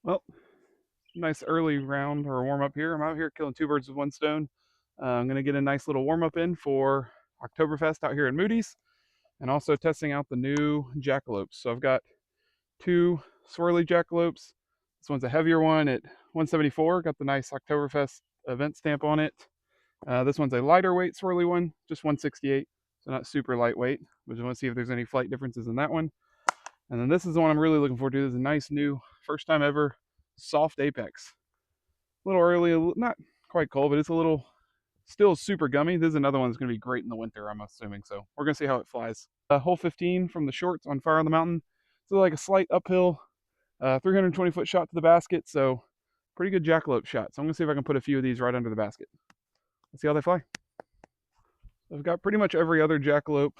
Well, nice early round or warm up here. I'm out here killing two birds with one stone. I'm going to get a nice little warm up in for Oktoberfest out here in Moody's, and also testing out the new Jackelopes. So I've got two Swirly Jackelopes. This one's a heavier one at 174, got the nice Oktoberfest event stamp on it. This one's a lighter weight Swirly one, just 168, so not super lightweight. But just want to see if there's any flight differences in that one. And then this is the one I'm really looking forward to. This is a nice new, first time ever, Soft Apex. A little early, not quite cold, but it's a little, still super gummy. This is another one that's going to be great in the winter, I'm assuming. So we're going to see how it flies. Hole 15 from the shorts on Fire on the Mountain. So like a slight uphill, 320-foot shot to the basket. So pretty good jackalope shot. So I'm going to see if I can put a few of these right under the basket. Let's see how they fly. I've got pretty much every other jackalope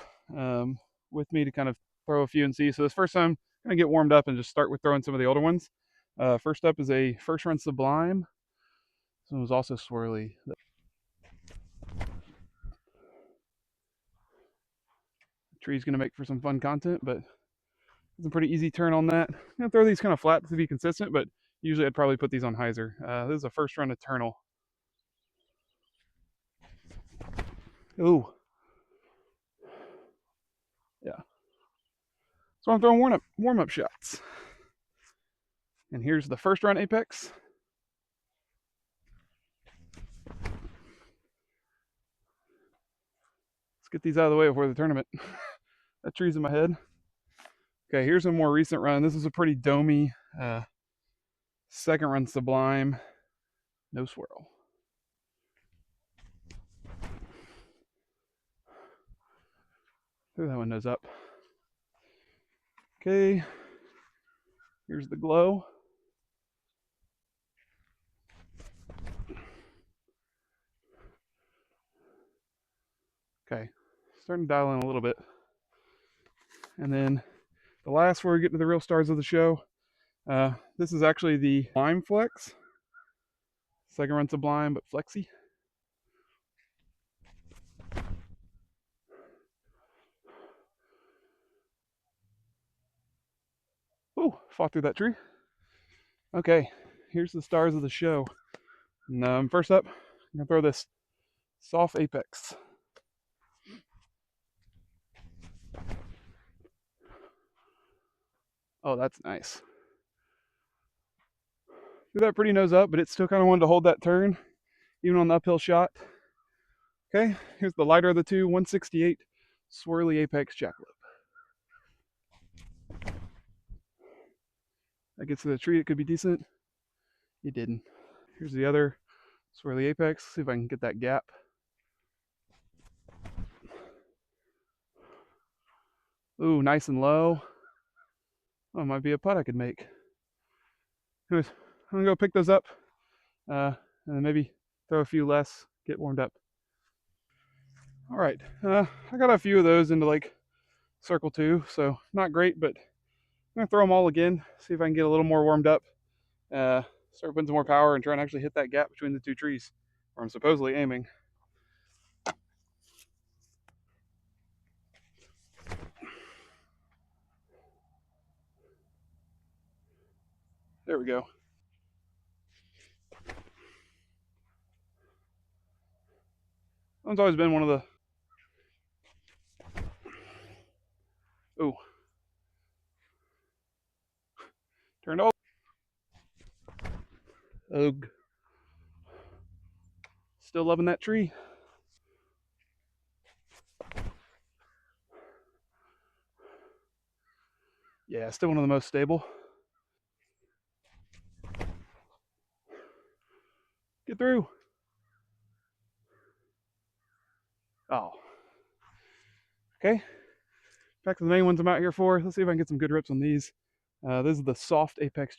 with me to kind of throw a few and see. So this first time, I'm going to get warmed up and just start with throwing some of the older ones. First up is a first run Sublime. This one was also swirly. The tree's going to make for some fun content, but it's a pretty easy turn on that. I'm going to throw these kind of flat to be consistent, but usually I'd probably put these on hyzer. This is a first run Eternal. Ooh. Yeah. So I'm throwing warm up shots. And here's the first run Apex. Let's get these out of the way before the tournament. That tree's in my head. Okay, here's a more recent run. This is a pretty domey second run Sublime. No swirl. Throw that one nose up. Okay, here's the glow. Okay, starting to dial in a little bit. And then the last, where we get to the real stars of the show, this is actually the Sublime Flex. Second run Sublime, but flexy. Ooh, fought through that tree. Okay, here's the stars of the show. And, first up, I'm gonna throw this Soft Apex. Oh, that's nice. Threw that pretty nose up, but it still kind of wanted to hold that turn, even on the uphill shot. Okay, here's the lighter of the two, 168 Swirly Apex Jackalope. That gets to the tree, it could be decent. It didn't. Here's the other Swirly Apex. See if I can get that gap. Ooh, nice and low. Oh, might be a putt I could make. Anyways, I'm gonna go pick those up, and then maybe throw a few less, get warmed up. All right, I got a few of those into like circle two, so not great, but I'm gonna throw them all again, see if I can get a little more warmed up, start putting some more power and try and actually hit that gap between the two trees where I'm supposedly aiming. There we go. That one's always been one of the... Ooh. Turned all... Ugh. Still loving that tree. Yeah, still one of the most stable. Get through. Oh. Okay. Back to the main ones I'm out here for. Let's see if I can get some good rips on these. This is the Soft Apex.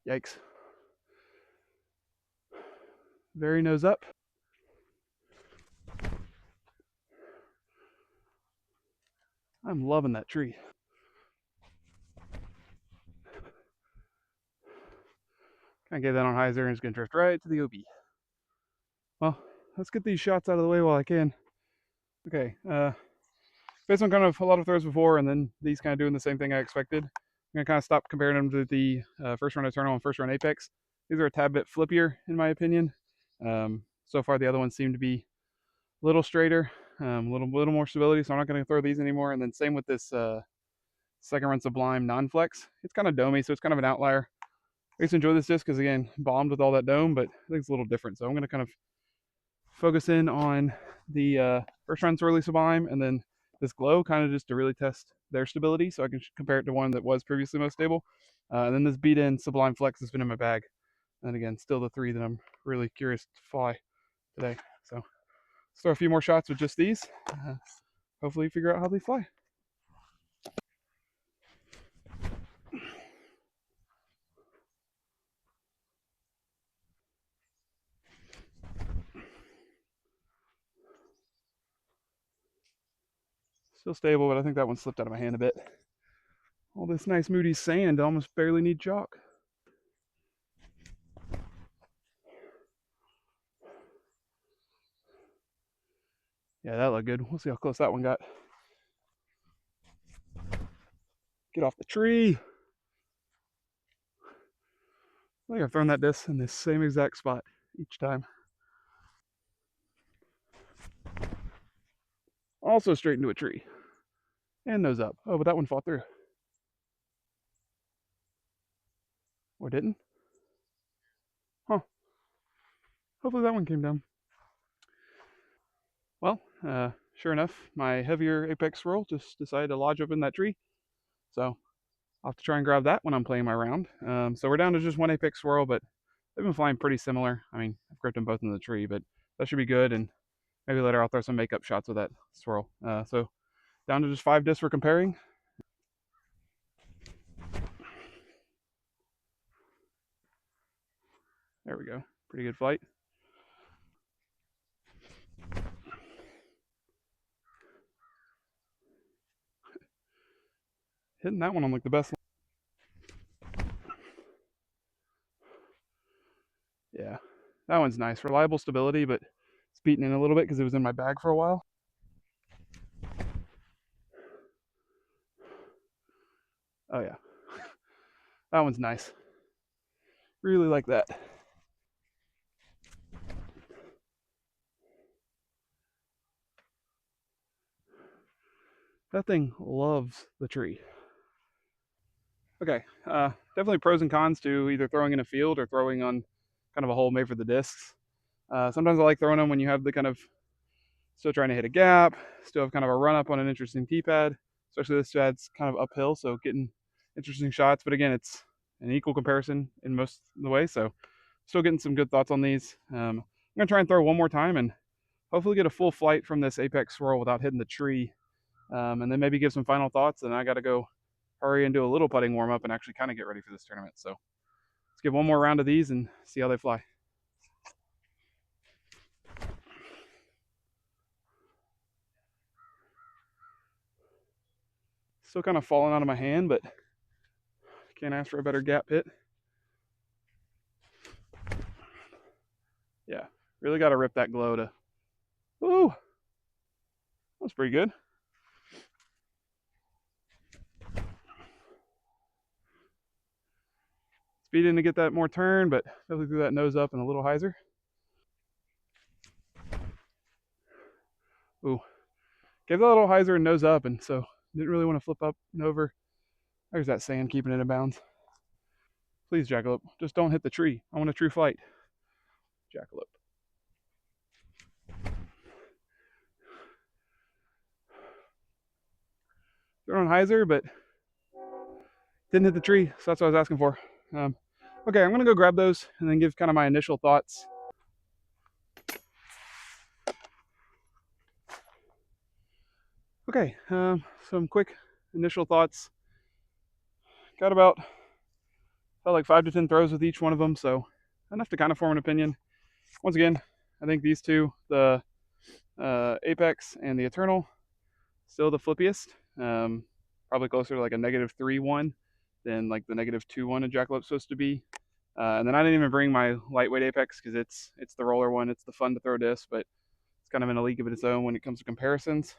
Yikes. Very nose up. I'm loving that tree. Can't get that on hyzer and it's gonna drift right to the OB. Well, let's get these shots out of the way while I can. Okay, based on kind of a lot of throws before, and then these kind of doing the same thing I expected, I'm gonna kind of stop comparing them to the first run Eternal and first run Apex. These are a tad bit flippier in my opinion. So far, the other ones seem to be a little straighter, little more stability. So I'm not going to throw these anymore. And then same with this second run Sublime non-flex. It's kind of domey, so it's kind of an outlier. I used to enjoy this disc because again, bombed with all that dome, but I think it's a little different. So I'm going to kind of focus in on the first run Swirly Sublime and then this glow, kind of just to really test their stability, so I can compare it to one that was previously most stable. And then this beat in Sublime Flex has been in my bag. And again, still the three that I'm really curious to fly today. So let's throw a few more shots with just these. Hopefully figure out how they fly. Still stable, but I think that one slipped out of my hand a bit. All this nice Moody sand almost barely need chalk. Yeah, that looked good. We'll see how close that one got. Get off the tree. I think I've thrown that disc in the same exact spot each time. Also straight into a tree. And nose up. Oh, but that one fought through. Or didn't? Huh. Hopefully that one came down. Well, sure enough, my heavier Apex swirl just decided to lodge up in that tree. So I'll have to try and grab that when I'm playing my round. So we're down to just one Apex swirl, but they've been flying pretty similar. I mean, I've gripped them both in the tree, but that should be good. And maybe later I'll throw some makeup shots with that swirl. So down to just 5 discs for comparing. There we go. Pretty good flight. Hitting that one on like the best. Yeah, that one's nice. Reliable stability, but it's beaten in a little bit because it was in my bag for a while. Oh yeah, that one's nice. Really like that. That thing loves the tree. Okay, definitely pros and cons to either throwing in a field or throwing on kind of a hole made for the discs. Sometimes I like throwing them when you have the kind of still trying to hit a gap, still have kind of a run up on an interesting tee pad, especially this pad's kind of uphill, so getting interesting shots. But again, it's an equal comparison in most of the way, so still getting some good thoughts on these. I'm gonna try and throw one more time and hopefully get a full flight from this Apex swirl without hitting the tree, and then maybe give some final thoughts. And I got to go hurry and do a little putting warm up and actually kind of get ready for this tournament. So let's give one more round of these and see how they fly. Still kind of falling out of my hand, but can't ask for a better gap hit. Yeah, really got to rip that glow to. Ooh, that's pretty good. Speed in to get that more turn, but definitely threw that nose up and a little hyzer. Ooh, gave that little hyzer and nose up, and so didn't really want to flip up and over. There's that sand keeping it in bounds. Please, Jackalope, just don't hit the tree. I want a true flight. Jackalope. Thrown hyzer, but didn't hit the tree, so that's what I was asking for. Okay, I'm gonna go grab those and then give kind of my initial thoughts. Okay, some quick initial thoughts. Got about felt like 5 to 10 throws with each one of them, so enough to kind of form an opinion. Once again, I think these two, the Apex and the Eternal, still the flippiest. Probably closer to like a -3-1 than like the -2-1 a Jackalope's supposed to be. And then I didn't even bring my lightweight Apex because it's the roller one. It's the fun to throw disc, but it's kind of in a league of its own when it comes to comparisons.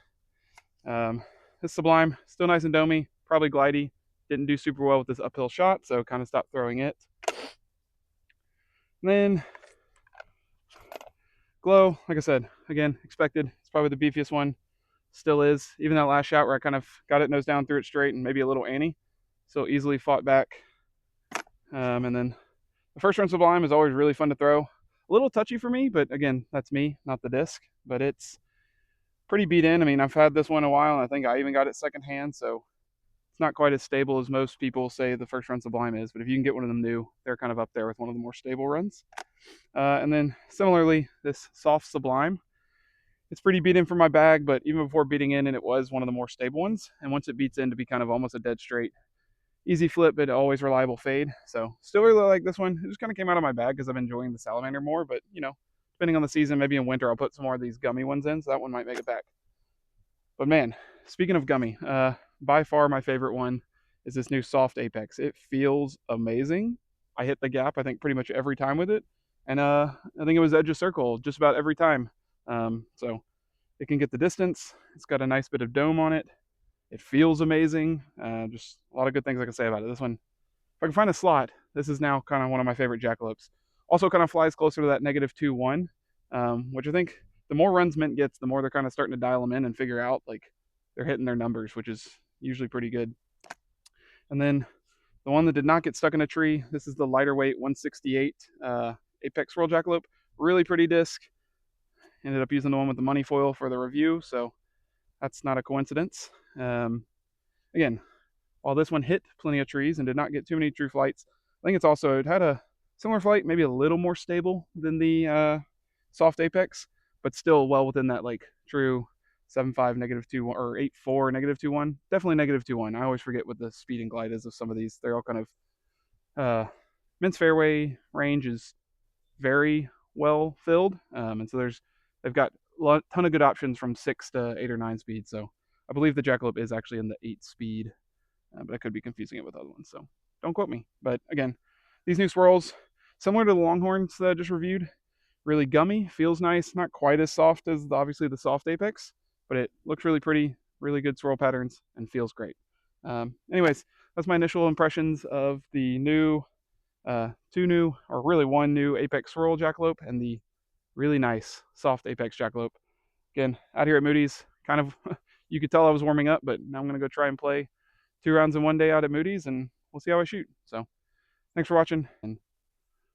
this Sublime, still nice and domey, probably glidey. Didn't do super well with this uphill shot, so kind of stopped throwing it. And then Glow, like I said, again, expected. It's probably the beefiest one. Still is. Even that last shot where I kind of got it nose down, threw it straight, and maybe a little Annie. So easily fought back. And then the first run Sublime is always really fun to throw. A little touchy for me, but again, that's me, not the disc. But it's pretty beat in. I mean, I've had this one a while, and I think I even got it secondhand, so it's not quite as stable as most people say the first run Sublime is. But if you can get one of them new, they're kind of up there with one of the more stable runs. And then similarly, this soft Sublime, it's pretty beat in for my bag, but even before beating in, and it was one of the more stable ones. And once it beats in to be kind of almost a dead straight, easy flip, but always reliable fade. So still really like this one. It just kind of came out of my bag because I'm enjoying the salamander more. But depending on the season, maybe in winter I'll put some more of these gummy ones in, so that one might make it back. But man, speaking of gummy, by far my favorite one is this new Soft Apex. It feels amazing. I hit the gap, I think, pretty much every time with it. And I think it was edge of circle just about every time. So it can get the distance. It's got a nice bit of dome on it. It feels amazing. Just a lot of good things I can say about it. This one, if I can find a slot, this is now kind of one of my favorite jackalopes. Also kind of flies closer to that -2-1, which I think the more runs Mint gets, the more they're kind of starting to dial them in and figure out like they're hitting their numbers, which is usually pretty good. And then the one that did not get stuck in a tree, this is the lighter weight 168 Apex Swirl Jackalope. Really pretty disc. Ended up using the one with the money foil for the review, so that's not a coincidence. Again, while this one hit plenty of trees and did not get too many true flights, I think it had a similar flight, maybe a little more stable than the Soft Apex, but still well within that like true 7.5 -2 or 8.4 -2-1. Definitely -2-1. I always forget what the speed and glide is of some of these. They're all kind of Mint's fairway range is very well filled, and so they've got a ton of good options from 6 to 8 or 9 speed. So I believe the Jackalope is actually in the 8 speed, but I could be confusing it with other ones. So don't quote me. But again, these new swirls, similar to the Longhorns that I just reviewed, really gummy, feels nice, not quite as soft as obviously the Soft Apex, but it looks really pretty, really good swirl patterns, and feels great. Anyways, that's my initial impressions of the new, two new, or really one new Apex Swirl Jackalope and the really nice Soft Apex Jackalope. Again, out here at Moody's, kind of, you could tell I was warming up, but now I'm going to go try and play 2 rounds in one day out at Moody's, and we'll see how I shoot. So thanks for watching, and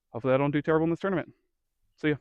hopefully I don't do terrible in this tournament. See ya.